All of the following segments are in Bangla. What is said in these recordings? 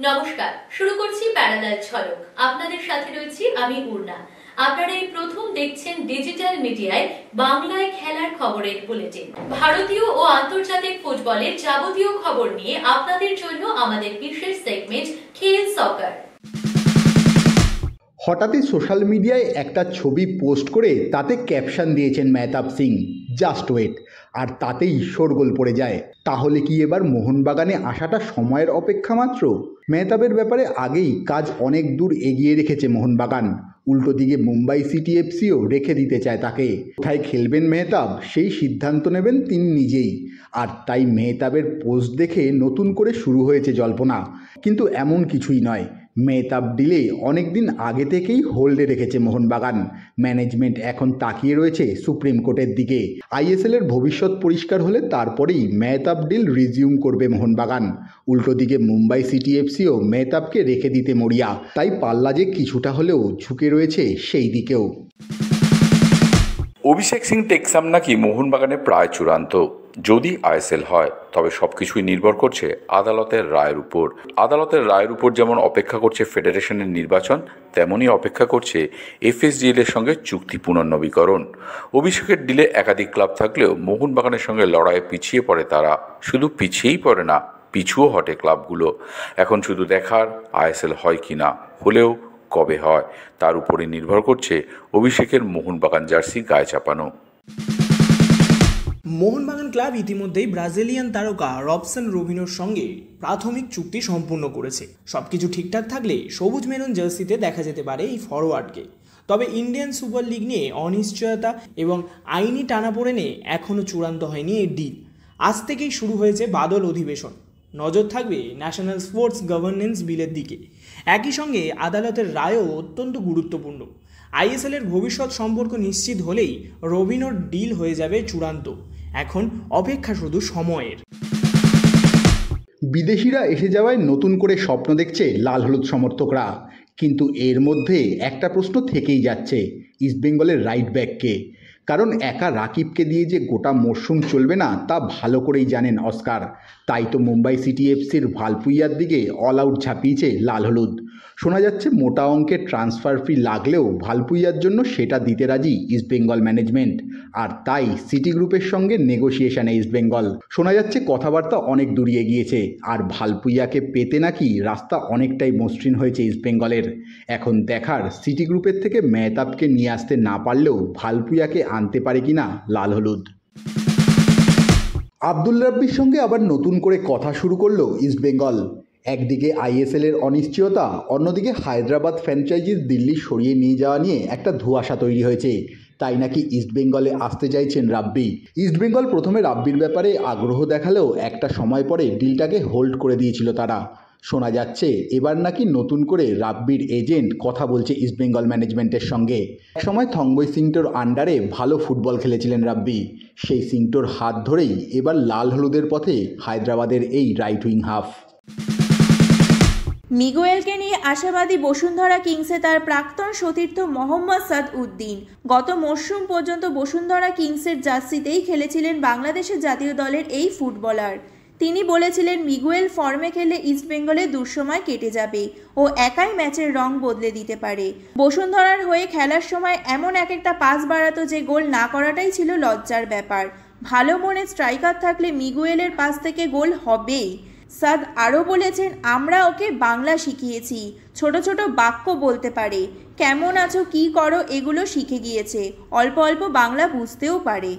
নমস্কার, শুরু করছি প্যারালাল ঝলক। আপনাদের সাথে রয়েছি আমি উর্না। আপনারা এই প্রথম দেখছেন ডিজিটাল মিডিয়ায় বাংলায় খেলার খবরের বুলেটিন। ভারতীয় ও আন্তর্জাতিক ফুটবলের যাবতীয় খবর নিয়ে আপনাদের জন্য আমাদের বিশেষ সেগমেন্ট খেল সকার। হঠাৎই সোশ্যাল মিডিয়ায় একটা ছবি পোস্ট করে তাতে ক্যাপশন দিয়েছেন মেহতাব সিং, জাস্ট ওয়েট, আর তাতেই শোরগোল পড়ে যায়। তাহলে কি এবার মোহনবাগানে আসাটা সময়ের অপেক্ষা মাত্র? মেহতাবের ব্যাপারে আগেই কাজ অনেক দূর এগিয়ে রেখেছে মোহনবাগান। উল্টো দিকে মুম্বাই সিটি এফসিও রেখে দিতে চায় তাকে। কোথায় খেলবেন মেহতাব সেই সিদ্ধান্ত নেবেন তিনি নিজেই। আর তাই মেহতাবের পোস্ট দেখে নতুন করে শুরু হয়েছে জল্পনা। কিন্তু এমন কিছুই নয়, মেহতাব ডিলে অনেক দিন আগে থেকেই হোল্ডে রেখেছে মোহনবাগান। ম্যানেজমেন্ট এখন তাকিয়ে রয়েছে সুপ্রিম কোর্টের দিকে। আইএসএলের ভবিষ্যৎ পরিষ্কার হলে তারপরেই মেহতাব ডিল রিজিউম করবে মোহনবাগান। উল্টো দিকে মুম্বাই সিটি এফসিও মেহতাবকে রেখে দিতে মরিয়া। তাই পাল্লা যে কিছুটা হলেও ঝুঁকে রয়েছে সেই দিকেও। অভিষেক সিং টেকসাম নাকি মোহনবাগানে প্রায় চূড়ান্ত। যদি আইএসএল হয় তবে সবকিছুই নির্ভর করছে আদালতের রায়ের উপর। আদালতের রায়ের উপর যেমন অপেক্ষা করছে ফেডারেশনের নির্বাচন, তেমনই অপেক্ষা করছে এফএসডিএল এর সঙ্গে চুক্তি পুনর্নবীকরণ। অভিষেকের ডিলে একাধিক ক্লাব থাকলেও মোহনবাগানের সঙ্গে লড়াইয়ে পিছিয়ে পড়ে তারা। শুধু পিছিয়েই পড়ে না, পিছুও হটে ক্লাবগুলো। এখন শুধু দেখার আইএসএল হয় কিনা, হলেও কবে হয় তার উপরে নির্ভর করছে অভিষেকের মোহনবাগান জার্সি গায়ে চাপানো। মোহনবাগান ক্লাব ইতিমধ্যেই ব্রাজিলিয়ান তারকা রবসন রবিনোর সঙ্গে প্রাথমিক চুক্তি সম্পূর্ণ করেছে। সবকিছু ঠিকঠাক থাকলে সবুজ মেরুন জার্সিতে দেখা যেতে পারে এই ফরওয়ার্ডকে। তবে ইন্ডিয়ান সুপার লিগ নিয়ে অনিশ্চয়তা এবং আইনি টানাপোড়েনে এখনও চূড়ান্ত হয়নি এই ডিল। আজ থেকেই শুরু হয়েছে বাদল অধিবেশন। নজর থাকবে ন্যাশনাল স্পোর্টস গভর্নেন্স বিলের দিকে। একই সঙ্গে আদালতের রায়ও অত্যন্ত গুরুত্বপূর্ণ। আইএসএলের ভবিষ্যৎ সম্পর্ক নিশ্চিত হলেই রবিনোর ডিল হয়ে যাবে চূড়ান্ত। এখন অপেক্ষা শুধু সময়ের। বিদেশিরা এসে যাওয়ায় নতুন করে স্বপ্ন দেখছে লাল হলুদ সমর্থকরা। কিন্তু এর মধ্যে একটা প্রশ্ন থেকেই যাচ্ছে, ইস্টবেঙ্গলের রাইট ব্যাককে। কারণ একা রাকিবকে দিয়ে যে গোটা মরশুম চলবে না তা ভালো করেই জানেন অস্কার। তাই তো মুম্বাই সিটি এফসির ভালপুইয়ার দিকে অল আউট ঝাঁপিয়েছে লাল হলুদ। শোনা যাচ্ছে মোটা অঙ্কের ট্রান্সফার ফি লাগলেও ভালপুইয়ার জন্য সেটা দিতে রাজি ইস্টবেঙ্গল ম্যানেজমেন্ট। আর তাই সিটি গ্রুপের সঙ্গে নেগোসিয়েশনে ইস্টবেঙ্গল। শোনা যাচ্ছে কথাবার্তা অনেক দূরিয়ে গিয়েছে, আর ভালপুইয়াকে পেতে নাকি রাস্তা অনেকটাই মসৃণ হয়েছে ইস্টবেঙ্গলের। এখন দেখার সিটি গ্রুপের থেকে মেহতাবকে নিয়ে আসতে না পারলেও ভালপুইয়াকে আনতে পারে কিনা লাল হলুদ। আব্দুল রাব্বির সঙ্গে আবার নতুন করে কথা শুরু করলো ইস্টবেঙ্গল। একদিকে আইএসএলের অনিশ্চয়তা, অন্যদিকে হায়দ্রাবাদ ফ্র্যাঞ্চাইজির দিল্লি সরিয়ে নিয়ে যাওয়া নিয়ে একটা ধোঁয়াশা তৈরি হয়েছে। তাই নাকি ইস্টবেঙ্গলে আসতে চাইছেন রাব্বি। ইস্টবেঙ্গল প্রথমে রাব্বির ব্যাপারে আগ্রহ দেখালেও একটা সময় পরে ডিলটাকে হোল্ড করে দিয়েছিল তারা। শোনা যাচ্ছে এবার নাকি নতুন করে রাব্বির এজেন্ট কথা বলছে ইস্টবেঙ্গল ম্যানেজমেন্টের সঙ্গে। একসময় থংবই সিংটোর আন্ডারে ভালো ফুটবল খেলেছিলেন রাব্বি। সেই সিংটোর হাত ধরেই এবার লাল হলুদের পথে হায়দ্রাবাদের এই রাইট উইং হাফ। মিগুয়েলকে নিয়ে আশাবাদী বসুন্ধরা কিংসে তার প্রাক্তন সতীর্থ মোহাম্মদ সাদ উদ্দিন। গত মরশুম পর্যন্ত বসুন্ধরা কিংসের জার্সিতেই খেলেছিলেন বাংলাদেশের জাতীয় দলের এই ফুটবলার। তিনি বলেছিলেন মিগুয়েল ফর্মে খেলে ইস্টবেঙ্গলে দুঃসময় কেটে যাবে ও একাই ম্যাচের রং বদলে দিতে পারে। বসুন্ধরার হয়ে খেলার সময় এমন একটা পাস বাড়াতো যে গোল না করাটাই ছিল লজ্জার ব্যাপার। ভালো মনের স্ট্রাইকার থাকলে মিগুয়েলের পাস থেকে গোল হবেই। সাদ আরও বলেছেন, আমরা ওকে বাংলা শিখিয়েছি, ছোট ছোট বাক্য বলতে পারে, কেমন আছো কি করো এগুলো শিখে গিয়েছে, অল্প অল্প বাংলা বুঝতেও পারে।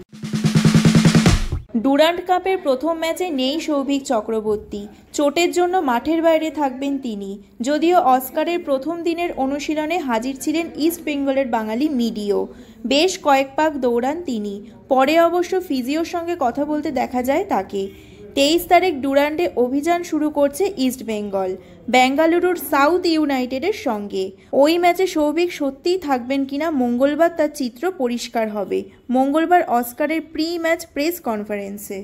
ডুরান্ড কাপের প্রথম ম্যাচে নেই সৌভিক চক্রবর্তী। চোটের জন্য মাঠের বাইরে থাকবেন তিনি। যদিও অস্কারের প্রথম দিনের অনুশীলনে হাজির ছিলেন ইস্টবেঙ্গলের বাঙালি মিডিও। বেশ কয়েক পাক দৌড়ান তিনি। পরে অবশ্য ফিজিওর সঙ্গে কথা বলতে দেখা যায় তাকে। 23 তারিখ ডুরান্ডে অভিযান শুরু করছে ইস্টবেঙ্গল বেঙ্গালুরুর সাউথ ইউনাইটেডের সঙ্গে। ওই ম্যাচে সৌভিক সত্যিই থাকবেন কিনা মঙ্গলবার তার চিত্র পরিষ্কার হবে। মঙ্গলবার অস্কারের প্রি ম্যাচ প্রেস কনফারেন্সে।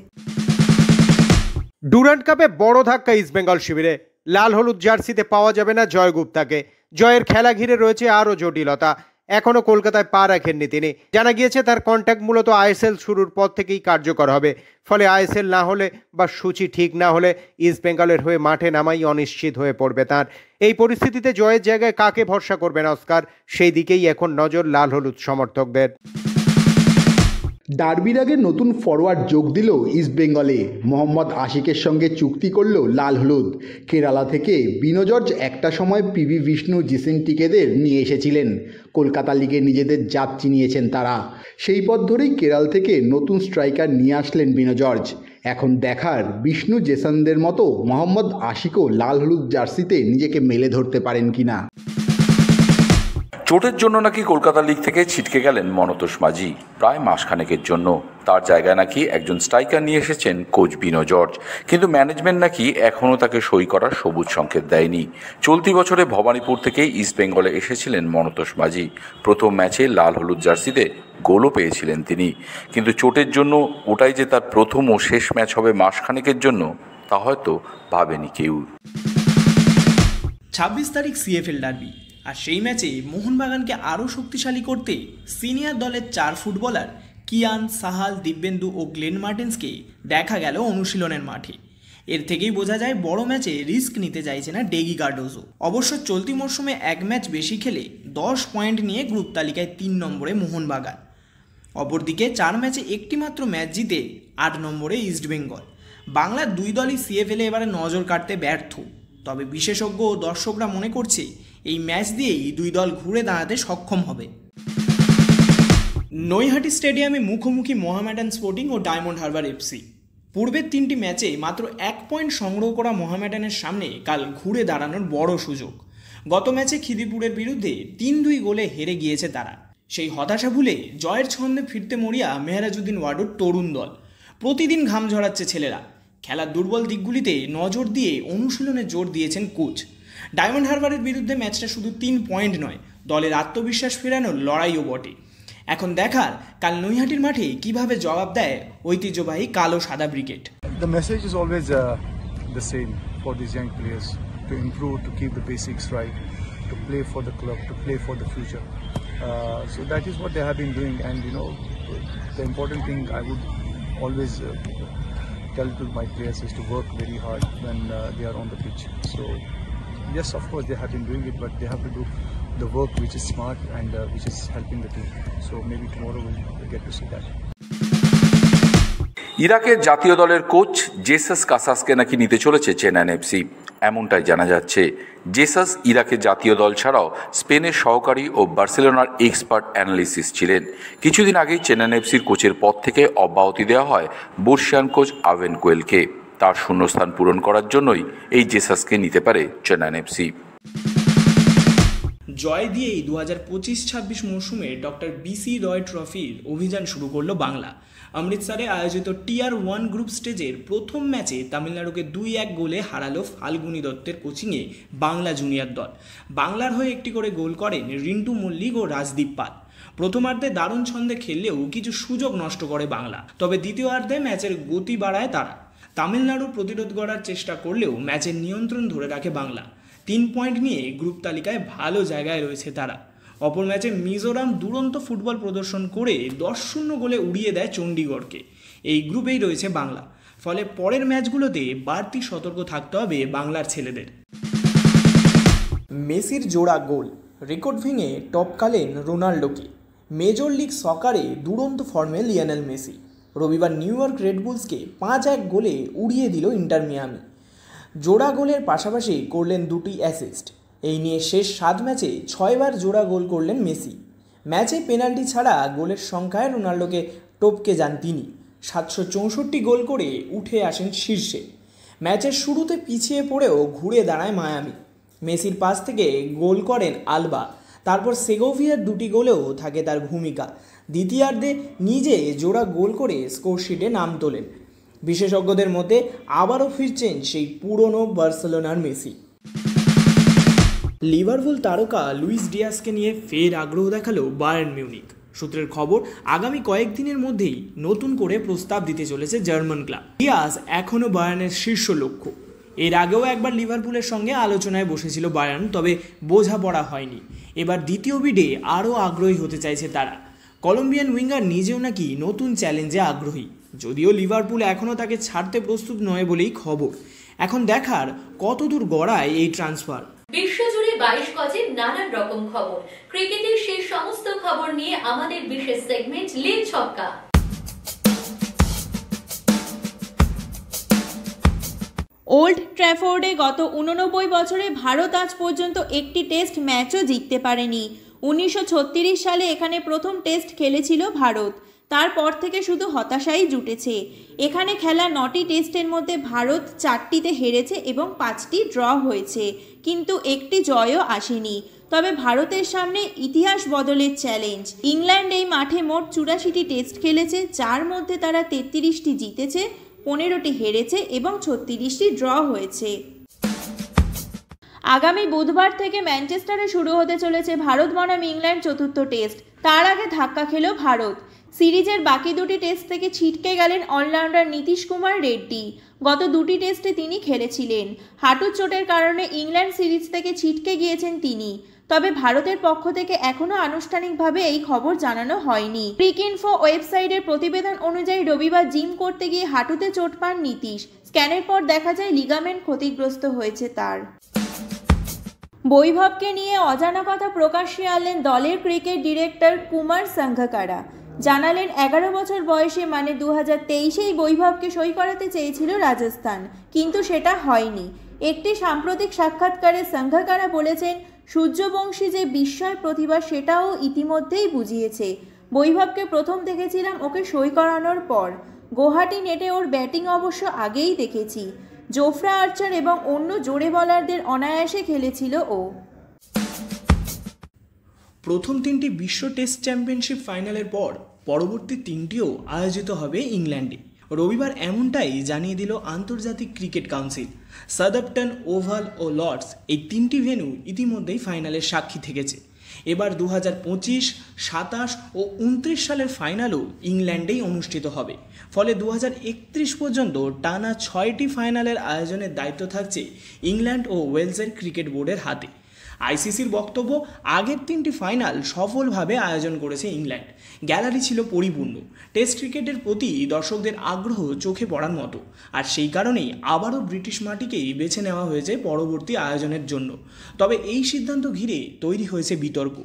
ডুরান্ড কাপে বড় ধাক্কা ইস্টবেঙ্গল শিবিরে। লাল হলুদ জার্সিতে পাওয়া যাবে না জয় গুপ্তাকে। জয়ের খেলা ঘিরে রয়েছে আরও জটিলতা। এখনো কলকাতায় পা রাখেননি তিনি। জানা গিয়েছে তার কন্ট্যাক্ট মূলত আইএসএল শুরুর পর থেকেই কার্যকর হবে। ফলে আইএসএল না হলে বা সূচি ঠিক না হলে ইস্ট বেঙ্গলের হয়ে মাঠে নামাই অনিশ্চিত হয়ে পড়বে তার। এই পরিস্থিতিতে জয়ের জায়গায় কাকে ভরসা করবেন অস্কার, সেই দিকেই এখন নজর লাল হলুদ সমর্থকদের। ডার্বির আগে নতুন ফরওয়ার্ড যোগ দিল ইস্টবেঙ্গলে। মোহাম্মদ আশিকের সঙ্গে চুক্তি করল লাল হলুদ। কেরালা থেকে বিনো জর্জ একটা সময় পিভি বিষ্ণু জিসেন্টিকেদের নিয়ে এসেছিলেন। কলকাতা লিগে নিজেদের জাত চিনিয়েছেন তারা। সেই পথ ধরেই কেরাল থেকে নতুন স্ট্রাইকার নিয়ে আসলেন বিনো জর্জ। এখন দেখার বিষ্ণু জেসনদের মতো মোহাম্মদ আশিকও লাল হলুদ জার্সিতে নিজেকে মেলে ধরতে পারেন কিনা। চোটের জন্য নাকি কলকাতা লিগ থেকে ছিটকে গেলেন মনতোষ মাঝি প্রায় মাসখানেকের জন্য। তার জায়গায় নাকি একজন স্ট্রাইকার নিয়ে এসেছেন কোচ বিনো জর্জ, কিন্তু ম্যানেজমেন্ট নাকি এখনও তাকে সই করার সবুজ সংকেত দেয়নি। চলতি বছরে ভবানীপুর থেকে ইস্ট বেঙ্গলে এসেছিলেন মনতোষ মাঝি। প্রথম ম্যাচে লাল হলুদ জার্সিতে গোলও পেয়েছিলেন তিনি, কিন্তু চোটের জন্য ওটাই যে তার প্রথম ও শেষ ম্যাচ হবে মাসখানেকের জন্য তা হয়তো ভাবেনি কেউ। 26 তারিখ সিএফএল ডার্বি, আর সেই ম্যাচে মোহনবাগানকে আরও শক্তিশালী করতে সিনিয়র দলের 4 ফুটবলার কিয়ান, সাহাল, দিব্যেন্দু ও গ্লেন মার্টেন্সকে দেখা গেল অনুশীলনের মাঠে। এর থেকেই বোঝা যায় বড় ম্যাচে রিস্ক নিতে চাইছে না ডেগি কার্ডোজো। অবশ্য চলতি মরশুমে 1 ম্যাচ বেশি খেলে 10 পয়েন্ট নিয়ে গ্রুপ তালিকায় 3 নম্বরে মোহনবাগান। অপরদিকে 4 ম্যাচে একটি মাত্র ম্যাচ জিতে 8 নম্বরে ইস্টবেঙ্গল। বাংলার 2 দলই সিএফএলে এবারে নজর কাটতে ব্যর্থ, তবে বিশেষজ্ঞ ও দর্শকরা মনে করছে এই ম্যাচ দিয়েই 2 দল ঘুরে দাঁড়াতে সক্ষম হবে। নৈহাটি স্টেডিয়ামে মুখোমুখি মোহামেডান স্পোর্টিং ও ডায়মন্ড হারবার এফসি। পূর্বের 3টি ম্যাচে মাত্র 1 পয়েন্ট সংগ্রহ করা মোহামেডানের সামনে কাল ঘুরে দাঁড়ানোর বড় সুযোগ। গত ম্যাচে খিদিরপুরের বিরুদ্ধে 3-2 গোলে হেরে গিয়েছে তারা। সেই হতাশা ভুলে জয়ের ছন্দে ফিরতে মরিয়া মেহরাজউদ্দিন ওয়াডুর তরুণ দল। প্রতিদিন ঘাম ঝরাচ্ছে ছেলেরা। খেলার দুর্বল দিকগুলিতে নজর দিয়ে অনুশীলনে জোর দিয়েছেন কোচ। ডায়মন্ড হারবারের বিরুদ্ধে ম্যাচটা শুধু 3 পয়েন্ট নয়, দলের আত্মবিশ্বাস ফেরানোর লড়াইও বটে। এখন দেখার কাল নৈহাটির মাঠে কিভাবে জবাব দেয় ঐতিহ্যবাহী কালো সাদা brigade. The message is always the same for these young players: to improve, to keep the basics right, to play for the club, to play for the future. So that is what they have been doing, and you know, the important thing I would always tell to my players is to work very hard when they are on the pitch. So yes, of course they have been doing it, but they have to do the work which is smart and which is helping the team. So maybe tomorrow we'll get to see that. ইরাকের জাতীয় দলের কোচ জেসাস কাসাসকে নাকি নিতে চলেছে চেন্নাই এফসি, এমনটাই জানা যাচ্ছে। জেসাস ইরাকের জাতীয় দল ছাড়াও স্পেনের সহকারী ও বার্সেলোনার এক্সপার্ট অ্যানালিস্ট ছিলেন। কিছুদিন আগেই চেন্নাই এফসির কোচের পদ থেকে অব্যাহতি দেওয়া হয় বর্ষিয়ান কোচ আভেন কোয়েলকে। তার শূন্যস্থান পূরণ করার জন্যই এই জেসাসকে নিতে পারে চেন্নাই এফসি। জয় দিয়েই 2025-26 মৌসুমে ডক্টর বিসি রয় ট্রফির অভিযান শুরু করলো বাংলা। অমৃতসরে আয়োজিত টিয়ার 1 গ্রুপ স্টেজের প্রথম ম্যাচে তামিলনাড়ুকে 2-1 গোলে হারালো ফাল্গুনী দত্তের কোচিংয়ে বাংলা জুনিয়র দল। বাংলার হয়ে একটি করে গোল করেন রিন্টু মল্লিক ও রাজদীপ পাল। প্রথমার্ধে দারুণ ছন্দে খেললেও কিছু সুযোগ নষ্ট করে বাংলা, তবে দ্বিতীয়ার্ধে ম্যাচের গতি বাড়ায় তারা। তামিলনাড়ু প্রতিরোধ গড়ার চেষ্টা করলেও ম্যাচের নিয়ন্ত্রণ ধরে রাখে বাংলা। 3 পয়েন্ট নিয়ে গ্রুপ তালিকায় ভালো জায়গায় রয়েছে তারা। অপর ম্যাচে মিজোরাম দুরন্ত ফুটবল প্রদর্শন করে 10-0 গোলে উড়িয়ে দেয় চণ্ডীগড়কে। এই গ্রুপেই রয়েছে বাংলা, ফলে পরের ম্যাচগুলোতে বাড়তি সতর্ক থাকতে হবে বাংলার ছেলেদের। মেসির জোড়া গোল, রেকর্ড ভেঙে টপকালেন রোনাল্ডোকে। মেজর লিগ সকারে দুরন্ত ফর্মে লিওনেল মেসি রবিবার নিউ ইয়র্ক রেড বুলসকে 5-1 গোলে উড়িয়ে দিল ইন্টার মিয়ামি। জোড়া গোলের পাশাপাশি করলেন 2টি অ্যাসিস্ট। এই নিয়ে শেষ 7 ম্যাচে 6 বার জোড়া গোল করলেন মেসি। ম্যাচে পেনাল্টি ছাড়া গোলের সংখ্যায় রোনাল্ডোকে টপকে যান তিনি। 764 গোল করে উঠে আসেন শীর্ষে। ম্যাচের শুরুতে পিছিয়ে পড়েও ঘুরে দাঁড়ায় মায়ামি। মেসির পাস থেকে গোল করেন আলবা, তারপর সেগোভিয়ার 2টি গোলেও থাকে তার ভূমিকা। দ্বিতীয়ার্ধে নিজে জোড়া গোল করে স্কোরশিটে নাম তোলেন। বিশেষজ্ঞদের মতে আবারও ফিরছেন সেই পুরনো বার্সেলোনার মেসি। লিভারপুল তারকা লুইস ডিয়াসকে নিয়ে ফের আগ্রহ দেখালো বায়ার্ন মিউনিক। সূত্রের খবর, আগামী কয়েকদিনের মধ্যেই নতুন করে প্রস্তাব দিতে চলেছে জার্মান ক্লাব। ডিয়াস এখনও বায়ার্নের শীর্ষ লক্ষ্য। এর আগেও একবার লিভারপুলের সঙ্গে আলোচনায় বসেছিল বায়ার্ন, তবে বোঝাপড়া হয়নি। এবার দ্বিতীয় বিডে আরও আগ্রহী হতে চাইছে তারা। কলম্বিয়ান উইঙ্গার নিজেও নাকি নতুন চ্যালেঞ্জে আগ্রহী, যদিও লিভারপুল এখনও তাকে ছাড়তে প্রস্তুত নয় বলেই খবর। এখন দেখার কতদূর গড়ায় এই ট্রান্সফার। বিশ্বজুড়ে 22 গজের নানান রকম খবর, ক্রিকেটের সেই সমস্ত খবর নিয়ে আমাদের বিশেষ সেগমেন্ট লীগ ছক্কা। ওল্ড ট্র্যাফোর্ডে গত 89 বছরে ভারত আজ পর্যন্ত একটি টেস্ট ম্যাচও জিততে পারেনি। 1936 সালে এখানে প্রথম টেস্ট খেলেছিল ভারত। তারপর থেকে শুধু হতাশাই জুটেছে। এখানে খেলা 9টি টেস্টের মধ্যে ভারত 4টিতে হেরেছে এবং 5টি ড্র হয়েছে, কিন্তু একটি জয়ও আসেনি। তবে ভারতের সামনে ইতিহাস বদলের চ্যালেঞ্জ। ইংল্যান্ড এই মাঠে মোট 84টি টেস্ট খেলেছে, যার মধ্যে তারা 33টি জিতেছে, 15টি হেরেছে এবং 36টি ড্র হয়েছে। আগামী বুধবার থেকে ম্যানচেস্টারে শুরু হতে চলেছে ভারত বনাম ইংল্যান্ড চতুর্থ টেস্ট। তার আগে ধাক্কা খেল ভারত। সিরিজের বাকি দুটি টেস্ট থেকে ছিটকে গেলেন অলরাউন্ডার নীতিশ কুমার রেড্ডি। গত দুটি টেস্টে তিনি খেলেছিলেন। হাঁটুর চোটের কারণে ইংল্যান্ড সিরিজ থেকে ছিটকে গিয়েছেন তিনি। তবে ভারতের পক্ষ থেকে এখনও আনুষ্ঠানিকভাবে এই খবর জানানো হয়নি। ক্রিকইনফো ওয়েবসাইটের প্রতিবেদন অনুযায়ী রবিবার জিম করতে গিয়ে হাঁটুতে চোট পান নীতিশ। স্ক্যানের পর দেখা যায় লিগামেন্ট ক্ষতিগ্রস্ত হয়েছে তার। বৈভবকে নিয়ে অজানা কথা প্রকাশ্যে আনলেন দলের ক্রিকেট ডিরেক্টর কুমার সাঙ্গাকারা। জানালেন 11 বছর বয়সে মানে 2023-এই বৈভবকে সই করাতে চেয়েছিল রাজস্থান, কিন্তু সেটা হয়নি। একটি সাম্প্রতিক সাক্ষাৎকারে সাঙ্গাকারা বলেছেন, সূর্যবংশী যে বিস্ময় প্রতিভা সেটাও ইতিমধ্যেই বুঝিয়েছে। বৈভবকে প্রথম দেখেছিলাম ওকে সই করানোর পর। গুয়াহাটি নেটে ওর ব্যাটিং অবশ্য আগেই দেখেছি। জোফরা আর্চার এবং অন্য জোরে বলারদের অনায়াসে খেলেছিল ও। প্রথম 3টি বিশ্ব টেস্ট চ্যাম্পিয়নশিপ ফাইনালের পর পরবর্তী 3টিও আয়োজিত হবে ইংল্যান্ডে। রবিবার এমনটাই জানিয়ে দিল আন্তর্জাতিক ক্রিকেট কাউন্সিল। সাদাম্পটন, ওভাল ও লর্ডস এই 3টি ভেন্যু ইতিমধ্যেই ফাইনালের সাক্ষী থেকেছে। এবার 2025, 27 ও 29 সালের ফাইনালও ইংল্যান্ডেই অনুষ্ঠিত হবে। ফলে 2031 পর্যন্ত টানা 6টি ফাইনালের আয়োজনের দায়িত্ব থাকছে ইংল্যান্ড ও ওয়েলসের ক্রিকেট বোর্ডের হাতে। আইসিসির বক্তব্য, আগের 3টি ফাইনাল সফলভাবে আয়োজন করেছে ইংল্যান্ড। গ্যালারি ছিল পরিপূর্ণ। টেস্ট ক্রিকেটের প্রতি দর্শকদের আগ্রহ চোখে পড়ার মতো, আর সেই কারণেই আবারও ব্রিটিশ মাটিকেই বেছে নেওয়া হয়েছে পরবর্তী আয়োজনের জন্য। তবে এই সিদ্ধান্ত ঘিরে তৈরি হয়েছে বিতর্ক।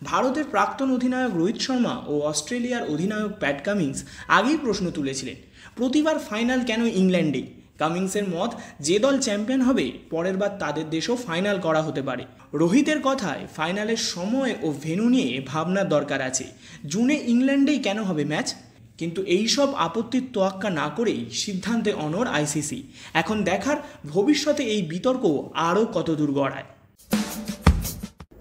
ভারতের প্রাক্তন অধিনায়ক রোহিত শর্মা ও অস্ট্রেলিয়ার অধিনায়ক প্যাট কামিন্স আগেই প্রশ্ন তুলেছিলেন, প্রতিবার ফাইনাল কেন ইংল্যান্ডেই? কামিন্সের মত, যে দল চ্যাম্পিয়ন হবে পরের বার তাদের দেশেও ফাইনাল করা হতে পারে। রোহিতের কথায়, ফাইনালের সময় ও ভেন্যু নিয়ে ভাবনার দরকার আছে। জুনে ইংল্যান্ডেই কেন হবে ম্যাচ? কিন্তু এই সব আপত্তির তোয়াক্কা না করেই সিদ্ধান্তে অনড় আইসিসি। এখন দেখার ভবিষ্যতে এই বিতর্ক আরও কতদূর গড়ায়।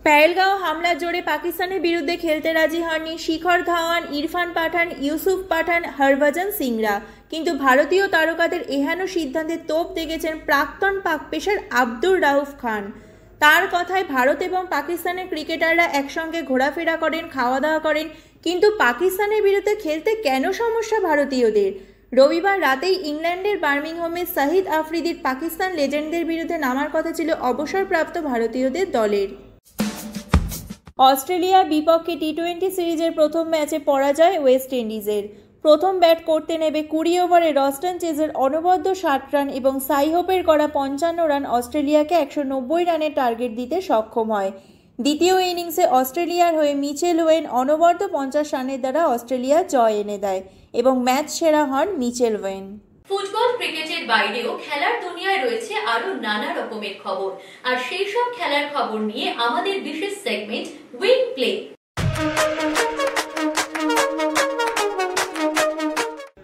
পেহেলগাঁও হামলার জোরে পাকিস্তানের বিরুদ্ধে খেলতে রাজি হননি শিখর ধাওয়ান, ইরফান পাঠান, ইউসুফ পাঠান, হরভজন সিংরা। কিন্তু ভারতীয় তারকাদের এহেন সিদ্ধান্তে তোপ দেখেছেন প্রাক্তন পাক পেসার আব্দুর রাউফ খান। তার কথায়, ভারত এবং পাকিস্তানের ক্রিকেটাররা একসঙ্গে ঘোরাফেরা করেন, খাওয়া দাওয়া করেন, কিন্তু পাকিস্তানের বিরুদ্ধে খেলতে কেন সমস্যা ভারতীয়দের? রবিবার রাতেই ইংল্যান্ডের বার্মিংহামে শাহিদ আফ্রিদির পাকিস্তান লেজেন্ডদের বিরুদ্ধে নামার কথা ছিল অবসরপ্রাপ্ত ভারতীয়দের দলের। অস্ট্রেলিয়ার বিপক্ষে টি-20 সিরিজের প্রথম ম্যাচে পরাজয় ওয়েস্ট ইন্ডিজের। প্রথম ব্যাট করতে নেবে 20 ওভারে রস্টন চেজের অনবদ্য 60 রান এবং সাই হোপের করা 55 রান অস্ট্রেলিয়াকে 190 রানের টার্গেট দিতে সক্ষম হয়। দ্বিতীয় ইনিংসে অস্ট্রেলিয়ার হয়ে মিচেল ওয়েন অনবদ্য 50 রানের দ্বারা অস্ট্রেলিয়া জয় এনে দেয় এবং ম্যাচ সেরা হন মিচেল ওয়েন। ফুটবল ক্রিকেটের বাইরেও খেলার দুনিয়ায় রয়েছে আরো নানা রকমের খবর, আর সেই সব খেলার খবর নিয়ে আমাদের বিশেষ সেগমেন্ট উইং প্লে।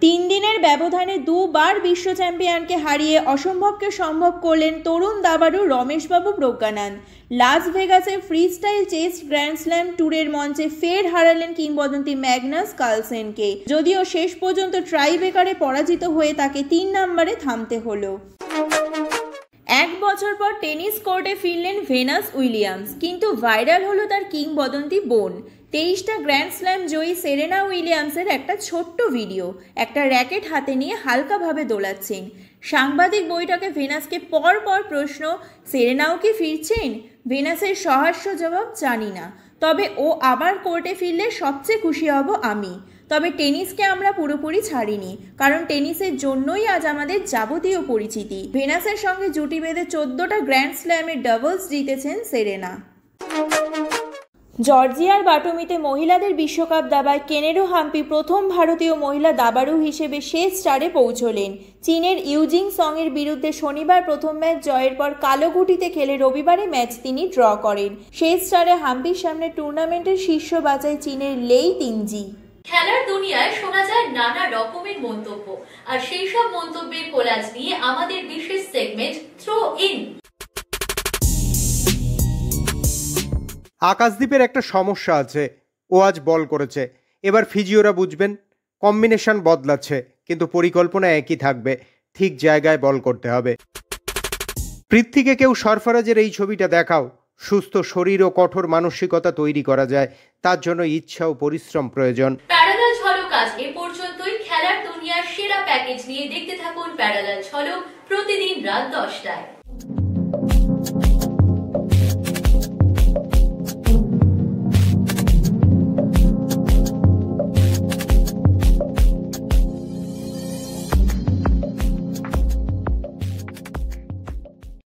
3 দিনের ব্যবধানে 2 বার বিশ্ব চ্যাম্পিয়নকে হারিয়ে অসম্ভবকে সম্ভব করলেন তরুণ দাবাড়ু রমেশবাবু প্রজ্ঞানন্দ। লাস ভেগাসে ফ্রিস্টাইল চেস গ্র্যান্ড স্ল্যাম ট্যুরের মঞ্চে ফের হারালেন কিংবদন্তি ম্যাগনাস কার্লসেনকে। যদিও শেষ পর্যন্ত ট্রাইব্রেকারে পরাজিত হয়ে তাকে 3 নম্বরে থামতে হলো। 1 বছর পর টেনিস কোর্টে ফিরলেন ভেনাস উইলিয়ামস, কিন্তু ভাইরাল হলো তার কিংবদন্তি বোন। 23টা গ্র্যান্ড স্ল্যাম জয়ী সেরেনা উইলিয়ামসের একটা ছোট্ট ভিডিও, একটা র্যাকেট হাতে নিয়ে হালকাভাবে দোলাচ্ছেন। সাংবাদিক বৈঠকে ভেনাসকে পর প্রশ্ন, সেরেনাও কি ফিরছেন? ভেনাসের সহাস্য জবাব, জানি না, তবে ও আবার কোর্টে ফিরলে সবচেয়ে খুশি হব আমি। তবে টেনিসকে আমরা পুরোপুরি ছাড়িনি, কারণ টেনিসের জন্যই আজ আমাদের যাবতীয় পরিচিতি। ভেনাসের সঙ্গে জুটি বেঁধে 14টা গ্র্যান্ড স্ল্যামের ডাবলস জিতেছেন সেরেনা। জর্জিয়ার বাটুমিতে মহিলাদের বিশ্বকাপ দাবায় কেনেরো হাম্পি প্রথম ভারতীয় মহিলা দাবাড়ু হিসেবে শেষ চারে পৌঁছলেন। চীনের ইউজিং সংয়ের বিরুদ্ধে শনিবার প্রথম ম্যাচ জয়ের পর কালো গুটিতে খেলে রবিবারে ম্যাচ তিনি ড্র করেন। শেষ চারে হাম্পির সামনে টুর্নামেন্টের শীর্ষ বাছাই চীনের লেই তিনজি। খেলার দুনিয়ায় শোনা যায় নানা রকমের মন্তব্য, আর সেই সব মন্তব্যের কোলাজ নিয়ে আমাদের বিশেষ সেগমেন্ট থ্রো ইন। আকাশদ্বীপের একটা সমস্যা আছে, ও আজ বল করেছে, এবার ফিজিওরা বুঝবেন কম্বিনেশন বদলাচ্ছে, কিন্তু পরিকল্পনা একই থাকবে, ঠিক জায়গায় বল করতে হবে। পৃথ্বীকে কেউ সরফরাজের এই ছবিটা দেখাও, সুস্থ শরীর ও কঠোর মানসিকতা তৈরি করা যায়, তার জন্য ইচ্ছা ও পরিশ্রম প্রয়োজন। প্যারালাল ঝলক আজ এ পর্যন্তই। খেলার দুনিয়ার সেরা প্যাকেজ নিয়ে দেখতে থাকুন প্যারালাল ঝলক প্রতিদিন রাত 10টায়।